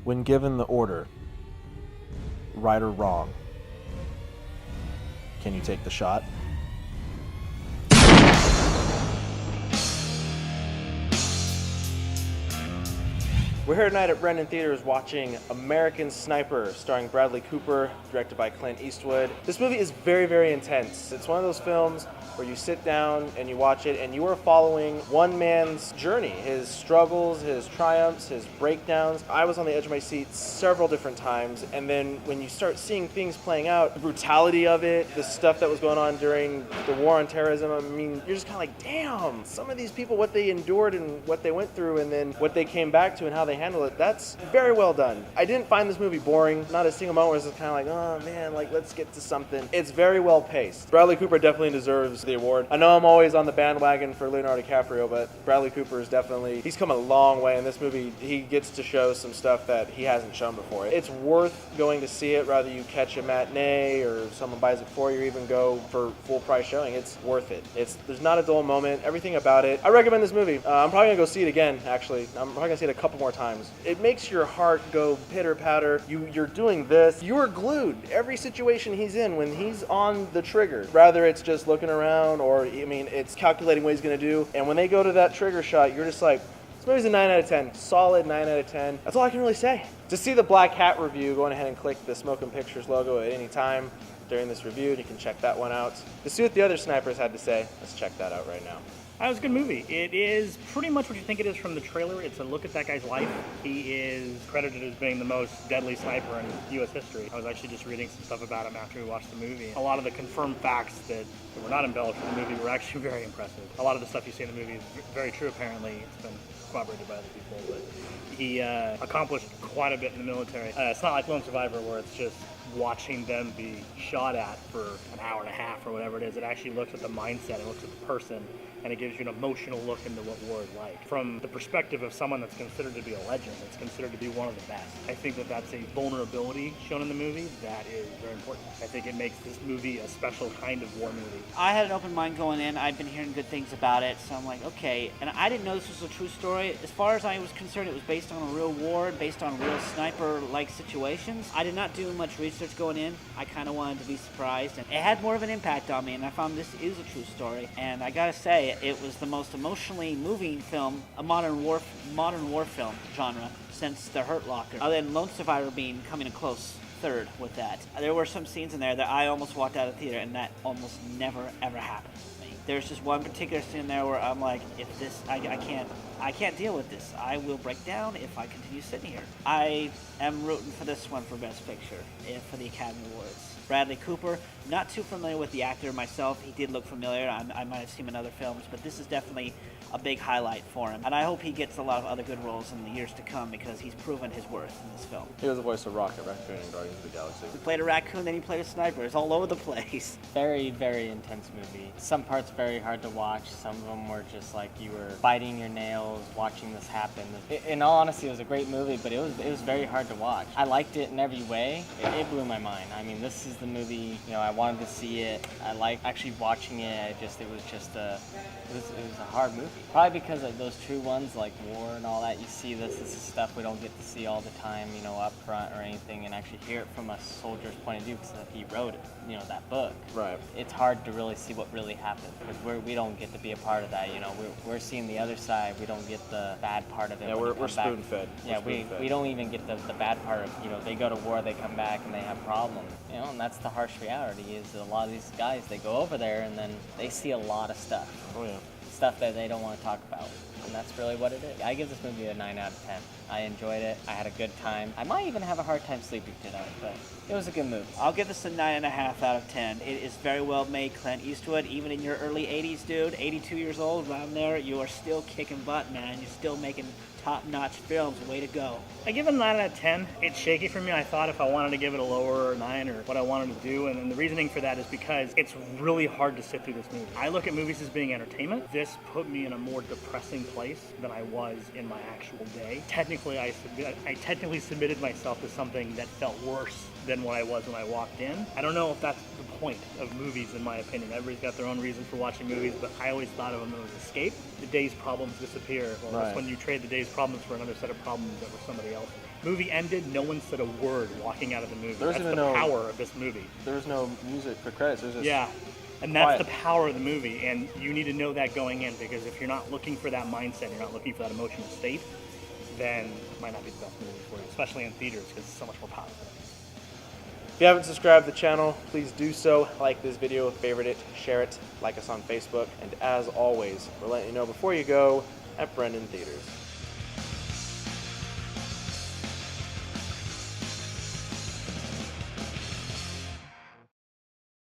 When given the order, right or wrong, can you take the shot? We're here tonight at Brendan Theaters watching American Sniper, starring Bradley Cooper, directed by Clint Eastwood. This movie is very, very intense. It's one of those films where you sit down and you watch it and you are following one man's journey, his struggles, his triumphs, his breakdowns. I was on the edge of my seat several different times, and then when you start seeing things playing out, the brutality of it, the stuff that was going on during the war on terrorism, I mean, you're just kind of like, damn, some of these people, what they endured and what they went through and then what they came back to and how they handle it, that's very well done. I didn't find this movie boring. Not a single moment was just kind of like, oh man, like let's get to something. It's very well paced. Bradley Cooper definitely deserves the award. I know I'm always on the bandwagon for Leonardo DiCaprio, but Bradley Cooper is definitely, he's come a long way in this movie. He gets to show some stuff that he hasn't shown before. It's worth going to see it, whether you catch a matinee or someone buys it for you or even go for full price showing. It's worth it. There's not a dull moment. Everything about it. I recommend this movie. I'm probably gonna go see it again, actually. I'm probably gonna see it a couple more times. It makes your heart go pitter patter. You're doing this. You're glued. Every situation he's in, when he's on the trigger, rather it's just looking around or, I mean, it's calculating what he's gonna do. And when they go to that trigger shot, you're just like, this movie's a 9 out of 10. Solid 9 out of 10. That's all I can really say. To see the Black Hat review, go ahead and click the Smoken Pictures logo at any time during this review, and you can check that one out. To see what the other snipers had to say, let's check that out right now. That was a good movie. It is pretty much what you think it is from the trailer. It's a look at that guy's life. He is credited as being the most deadly sniper in U.S. history. I was actually just reading some stuff about him after we watched the movie. A lot of the confirmed facts that were not embellished in the movie were actually very impressive. A lot of the stuff you see in the movie is very true, apparently. It's been corroborated by other people, but he accomplished quite a bit in the military. It's not like Lone Survivor where it's just watching them be shot at for an hour and a half or whatever it is. It actually looks at the mindset, it looks at the person, and it gives you an emotional look into what war is like. From the perspective of someone that's considered to be a legend, that's considered to be one of the best. I think that that's a vulnerability shown in the movie that is very important. I think it makes this movie a special kind of war movie. I had an open mind going in. I've been hearing good things about it, so I'm like, okay. And I didn't know this was a true story. As far as I was concerned, it was based on a real war, based on real sniper-like situations. I did not do much research going in. I kind of wanted to be surprised, and it had more of an impact on me, and I found this is a true story. And I gotta say, it was the most emotionally moving film, a modern war film genre, since The Hurt Locker, other than Lone Survivor coming in close third with that. There were some scenes in there that I almost walked out of the theater, and that almost never ever happened with me. There's just one particular scene there where I'm like, if this, I can't deal with this. I will break down if I continue sitting here. I am rooting for this one for Best Picture, for the Academy Awards. Bradley Cooper, not too familiar with the actor myself. He did look familiar. I might have seen him in other films, but this is definitely a big highlight for him. And I hope he gets a lot of other good roles in the years to come because he's proven his worth in this film. He was the voice of Rocket Raccoon in Guardians of the Galaxy. He played a raccoon, then he played a sniper. It's all over the place. Very, very intense movie. Some parts very hard to watch. Some of them were just like you were biting your nails watching this happen. In all honesty, it was a great movie, but it was very hard to watch. I liked it in every way. It blew my mind. I mean, this is the movie, I wanted to see it. I liked actually watching it. It was a hard movie. Probably because of those true ones like war and all that. You see this is stuff we don't get to see all the time, up front or anything, and actually hear it from a soldier's point of view because he wrote it, that book. Right. It's hard to really see what really happened because we don't get to be a part of that. We're seeing the other side. We don't get the bad part of it. Yeah, we're spoon fed. Yeah, we don't even get the bad part of they go to war, they come back and they have problems. And that's the harsh reality is a lot of these guys, they go over there and then they see a lot of stuff. Oh yeah. Stuff that they don't want to talk about. And that's really what it is. I give this movie a 9 out of 10. I enjoyed it. I had a good time. I might even have a hard time sleeping tonight, but it was a good movie. I'll give this a 9.5 out of 10. It is very well made. Clint Eastwood, even in your early 80s, dude, 82 years old, around there, you are still kicking butt, man. You're still making top-notch films. Way to go. I give it a 9 out of 10. It's shaky for me. I thought if I wanted to give it a lower or 9 or what I wanted to do, and the reasoning for that is because it's really hard to sit through this movie. I look at movies as being entertainment. This put me in a more depressing place than I was in my actual day. Technically, I submitted myself to something that felt worse than what I was when I walked in. I don't know if that's the point of movies, in my opinion. Everybody's got their own reasons for watching movies, but I always thought of them as escape. The day's problems disappear. Well, Right. that's when you trade the day's problems for another set of problems that were somebody else's. Movie ended, no one said a word walking out of the movie. There was That's even the no- power of this movie. There was no music for credits. It was just Yeah. And that's quiet. the power of the movie, and you need to know that going in, because if you're not looking for that mindset, you're not looking for that emotional state, then it might not be the best movie for you, especially in theaters, because it's so much more powerful. If you haven't subscribed to the channel, please do so. Like this video, favorite it, share it, like us on Facebook, and as always, we're letting you know before you go at Brendan Theaters.